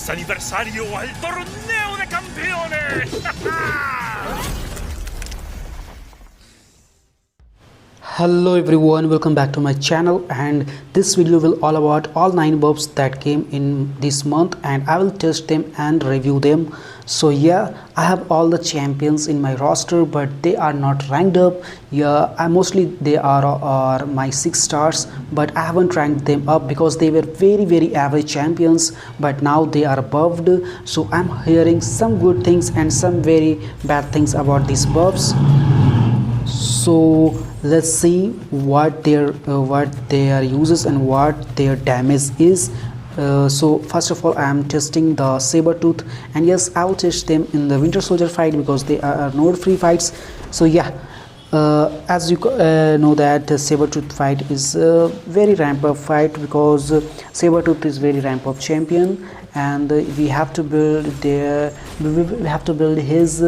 ¡Feliz aniversario al torneo de campeones! Hello everyone, welcome back to my channel, and this video will all about all 9 buffs that came in this month, and I will test them and review them. So yeah, I have all the champions in my roster, but they are not ranked up. Yeah, mostly they are my 6 stars, but I haven't ranked them up because they were very average champions, but now they are buffed. So I'm hearing some good things and some very bad things about these buffs. So let's see what their uses and what their damage is. So first of all, I am testing the Sabertooth, and yes, I will test them in the Winter Soldier fight because they are node free fights. So yeah, as you know that Sabertooth fight is a very ramp up fight because Sabertooth is very ramp up champion, and we have to build his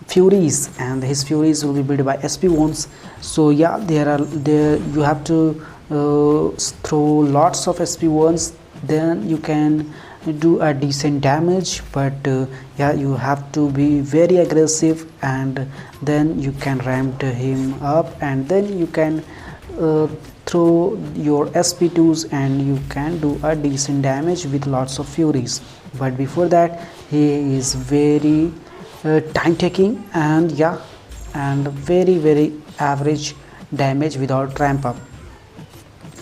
Furies, and his Furies will be built by SP wounds. So yeah, you have to throw lots of SP wounds, then you can do a decent damage. But yeah, you have to be very aggressive, and then you can ramp him up, and then you can throw your SP2s and you can do a decent damage with lots of Furies. But before that, he is very time taking, and yeah, and very average damage without ramp up.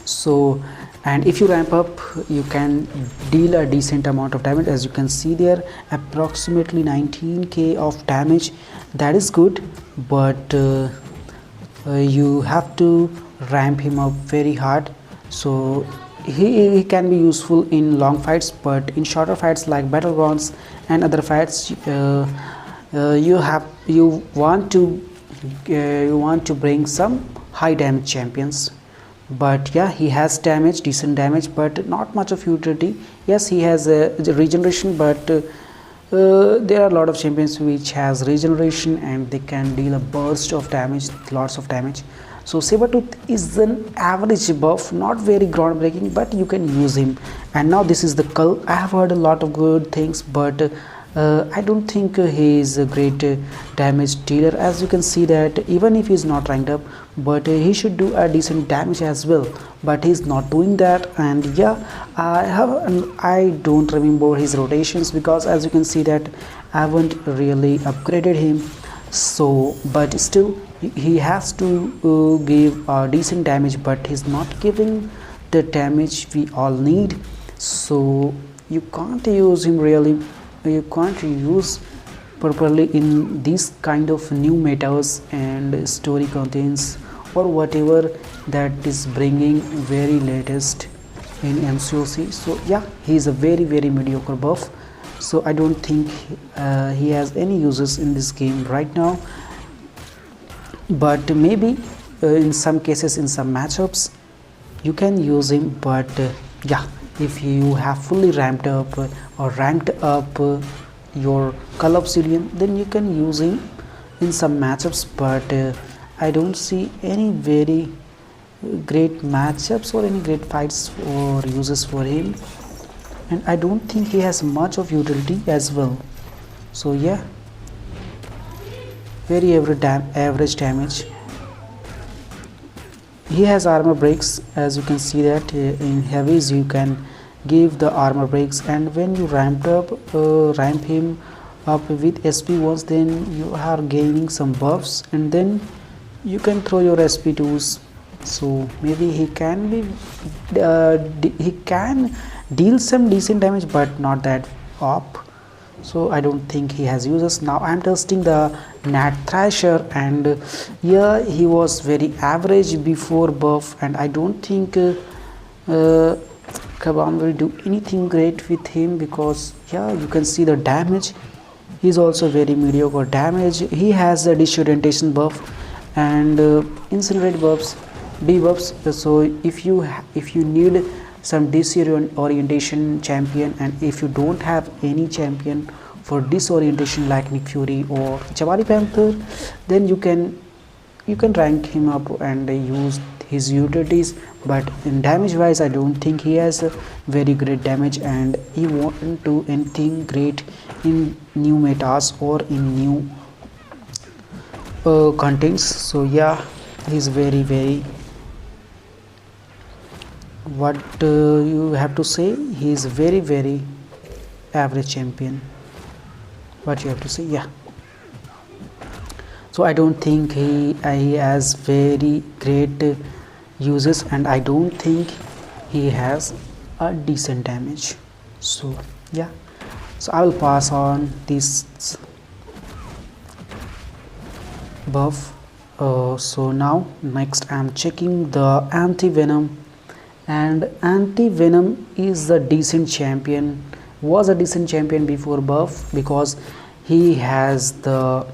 So, and if you ramp up, you can deal a decent amount of damage. As you can see there, approximately 19k of damage. That is good, but you have to ramp him up very hard. So he can be useful in long fights, but in shorter fights like battlegrounds and other fights, you want to bring some high damage champions. But yeah, he has damage, decent damage, but not much of utility. Yes, he has a regeneration, but there are a lot of champions which has regeneration and they can deal a burst of damage, lots of damage. So Sabertooth is an average buff, not very groundbreaking, but you can use him. And now this is the Cull. I have heard a lot of good things, but I don't think he is a great damage dealer. As you can see that even if he is not ranked up, but he should do a decent damage as well, but he's not doing that. And yeah, I don't remember his rotations because as you can see that I haven't really upgraded him. So but still he has to give a decent damage, but he's not giving the damage we all need. So you can't use him really, you can't use properly in these kind of new metas and story contents or whatever that is bringing very latest in MCOC. So yeah, he is a very mediocre buff. So I don't think he has any uses in this game right now, but maybe in some cases, in some matchups you can use him. But yeah, if you have fully ramped up or ranked up your Cull Obsidian, then you can use him in some matchups. But I don't see any very great matchups or any great fights or uses for him, and I don't think he has much of utility as well. So yeah, very average damage. He has armor breaks, as you can see that in heavies you can give the armor breaks, and when you ramp him up with SP1s, then you are gaining some buffs, and then you can throw your SP2s. So maybe he can deal some decent damage, but not that up. So I don't think he has uses. Now I'm testing the Thrasher, and yeah, he was very average before buff, and I don't think Kabam will do anything great with him because yeah, you can see the damage. He's also very mediocre damage. He has a disorientation buff and incinerate buffs, debuffs. So if you need some disorientation champion, and if you don't have any champion for disorientation like Nick Fury or Jabari Panther, then you can rank him up and use his utilities, but in damage wise I don't think he has a very great damage, and he won't do anything great in new metas or in new contents. So yeah, he's very what you have to say, he's very average champion. What you have to say? Yeah, so I don't think he has very great uses, and I don't think he has a decent damage. So yeah, so I will pass on this buff. So now next I'm checking the Anti-Venom, and Anti-Venom is a decent champion, was a decent champion before buff, because he has the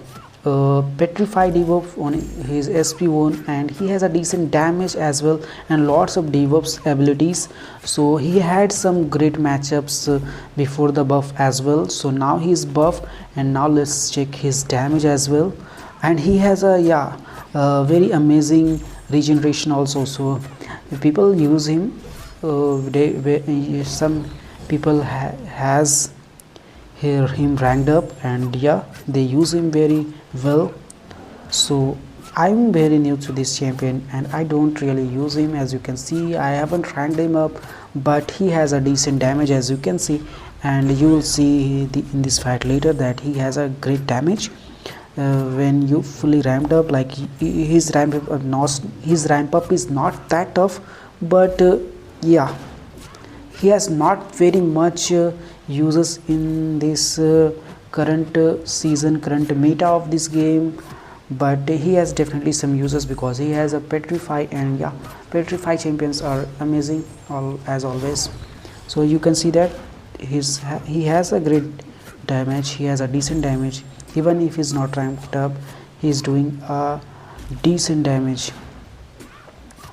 petrified debuff on his SP1, and he has a decent damage as well and lots of debuffs abilities. So he had some great matchups before the buff as well. So now he's buff, and now let's check his damage as well. And he has a very amazing regeneration also. So people use him, some people has him ranked up, and yeah, they use him very well. So I'm very new to this champion and I don't really use him. As you can see, I haven't ranked him up, but he has a decent damage, as you can see, and you will see in this fight later that he has a great damage when you fully ramped up. Like his ramp up is not that tough, but yeah, he has not very much uses in this current season, current meta of this game, but he has definitely some uses because he has a petrify, and yeah, petrify champions are amazing as always. So you can see that he has a great damage, he has a decent damage. Even if he's not ranked up, he's doing a decent damage.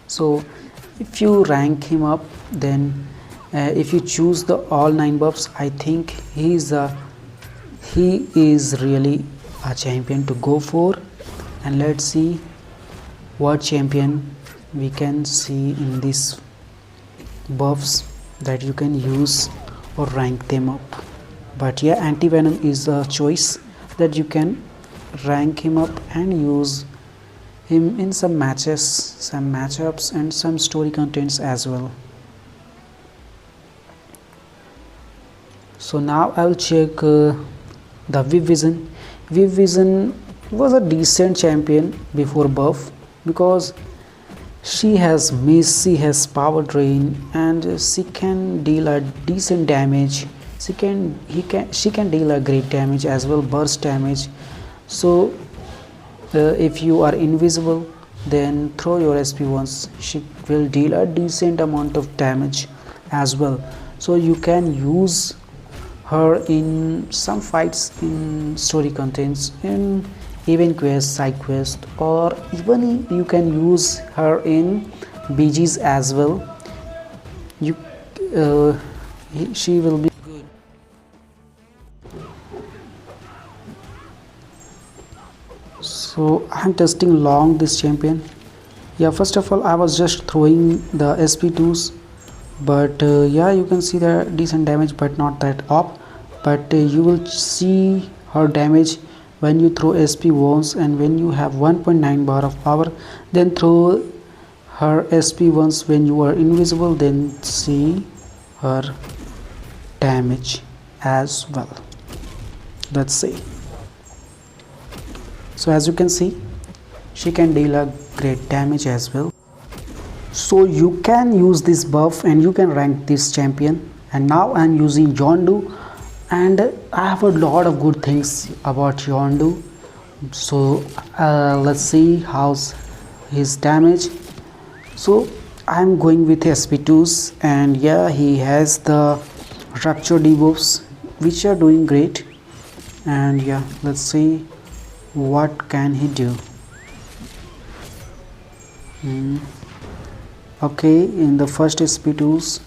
So if you rank him up, then if you choose the all 9 buffs, I think he is really a champion to go for. And let's see what champion we can see in these buffs that you can use or rank them up. But yeah, Anti-Venom is a choice that you can rank him up and use him in some matches, some matchups, and some story contents as well. So now I will check the Viv Vision. Viv Vision was a decent champion before buff because she has miss, she has power drain, and she can deal a decent damage. She can deal a great damage as well, burst damage. So if you are invisible, then throw your SP once, she will deal a decent amount of damage as well. So you can use her in some fights, in story contents, in event quest, side quest, or even you can use her in BGs as well. She will be good. So I'm testing long this champion. Yeah, first of all I was just throwing the SP2s, but yeah, you can see the decent damage, but not that up. But you will see her damage when you throw SP once, and when you have 1.9 bar of power, then throw her SP once when you are invisible, then see her damage as well. Let's see. So as you can see, she can deal a great damage as well. So you can use this buff and you can rank this champion. And now I'm using Yondu, and I have a lot of good things about Yondu. So let's see how's his damage. So I'm going with SP2s, and yeah, he has the rupture debuffs which are doing great. And yeah, let's see what can he do. Okay, in the first SP2s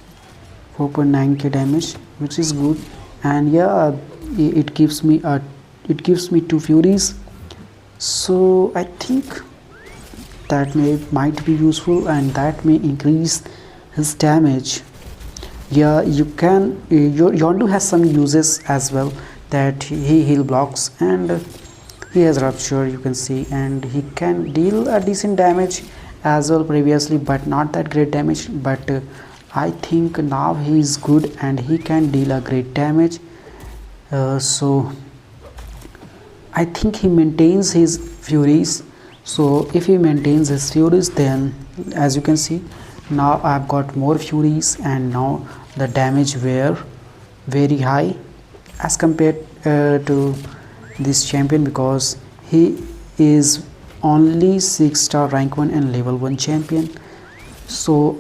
4.9k damage, which is good. And yeah, it gives me 2 furies. So I think that might be useful, and that may increase his damage. Yeah, you can your Yondu has some uses as well, that he heal blocks and he has rupture, you can see, and he can deal a decent damage as well previously, but not that great damage. But I think now he is good and he can deal a great damage. So I think he maintains his furies. So if he maintains his furies, then as you can see, now I've got more furies, and now the damage were very high as compared to this champion, because he is only 6-star rank 1 and level 1 champion. So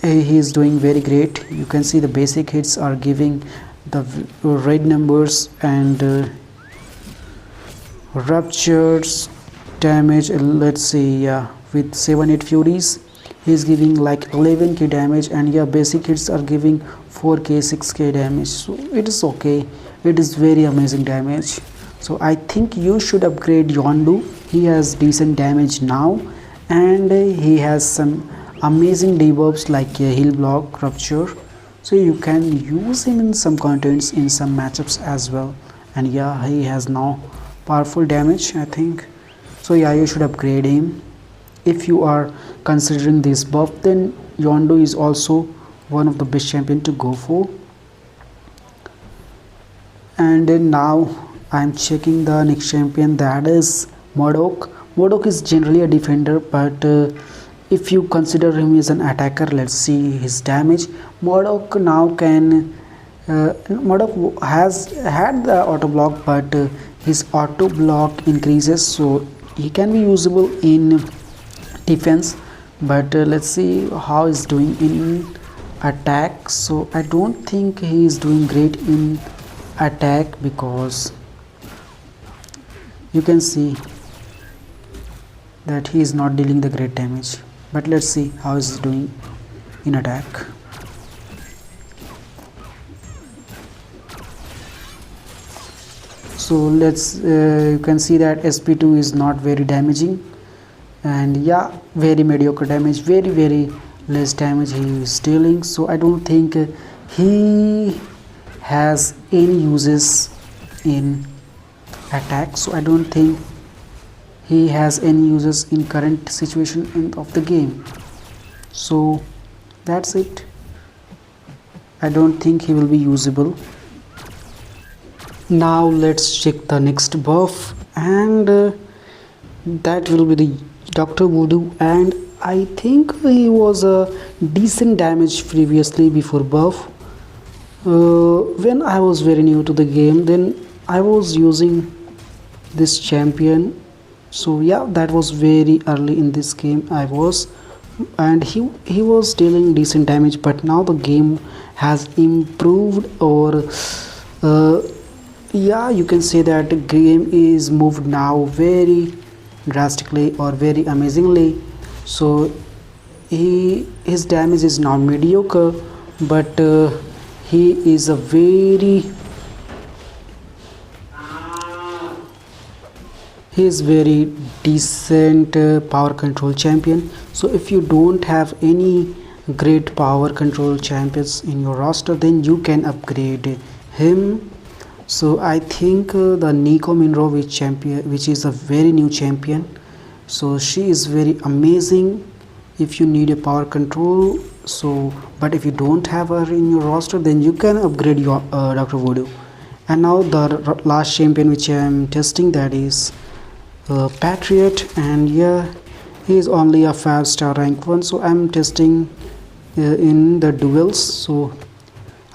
he is doing very great. You can see the basic hits are giving the red numbers, and ruptures damage, let's see, with 7-8 furies he is giving like 11k damage, and yeah, basic hits are giving 4k 6k damage. So it is okay, it is very amazing damage. So I think you should upgrade Yondu. He has decent damage now, and he has some amazing debuffs like heal block, rupture, so you can use him in some contents in some matchups as well. And yeah, he has now powerful damage, I think. So yeah, you should upgrade him. If you are considering this buff, then Yondu is also one of the best champion to go for. And then now I'm checking the next champion, that is Modok. Modok is generally a defender, but if you consider him as an attacker, let's see his damage. Modok now can Modok has had the auto block, but his auto block increases, so he can be usable in defense. But let's see how he's doing in attack. So I don't think he is doing great in attack, because you can see that he is not dealing the great damage. But let's see how he's doing in attack. So let's you can see that SP2 is not very damaging, and yeah, very mediocre damage, very less damage he is dealing. So I don't think he has any uses in attack. So I don't think he has any uses in current situation of the game. So that's it. I don't think he will be usable. Now let's check the next buff, and that will be the Dr. Voodoo, and I think he was a decent damage previously before buff. When I was very new to the game, then I was using this champion. So yeah, that was very early in this game I was, and he was dealing decent damage. But now the game has improved, or yeah, you can say that the game is moved now very drastically or very amazingly. So his damage is now mediocre, but he is a very decent power control champion. So if you don't have any great power control champions in your roster, then you can upgrade him. So I think the Nico Minro, which is a very new champion, so she is very amazing if you need a power control. So but if you don't have her in your roster, then you can upgrade your Dr. Voodoo. And now the last champion which I am testing, that is Patriot, and yeah, he is only a 5-star rank 1. So I'm testing in the duels, so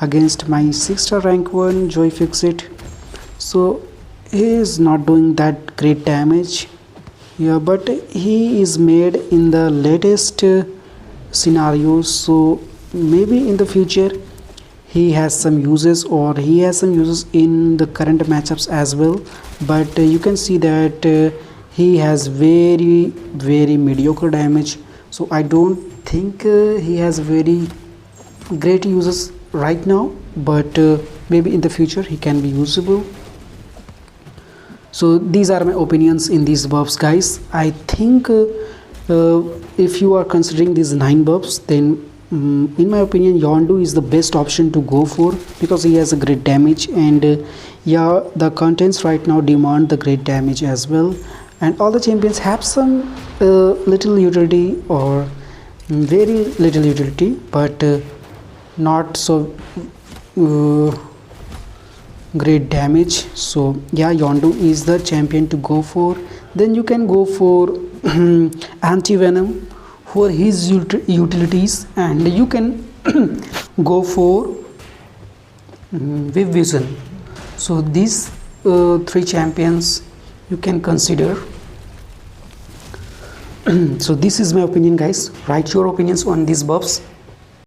against my 6-star rank 1 Joy Fixit. So he is not doing that great damage, yeah, but he is made in the latest scenarios. So maybe in the future he has some uses, or he has some uses in the current matchups as well. But you can see that he has very mediocre damage. So I don't think he has very great uses right now, but maybe in the future he can be usable. So these are my opinions in these buffs, guys. I think if you are considering these 9 buffs, then in my opinion Yondu is the best option to go for, because he has a great damage, and yeah, the contents right now demand the great damage as well, and all the champions have some little utility, or very little utility, but not so great damage. So yeah, Yondu is the champion to go for. Then you can go for Anti-Venom for his utilities, and you can go for Viv Vision. So these 3 champions you can consider. So this is my opinion, guys. Write your opinions on these buffs.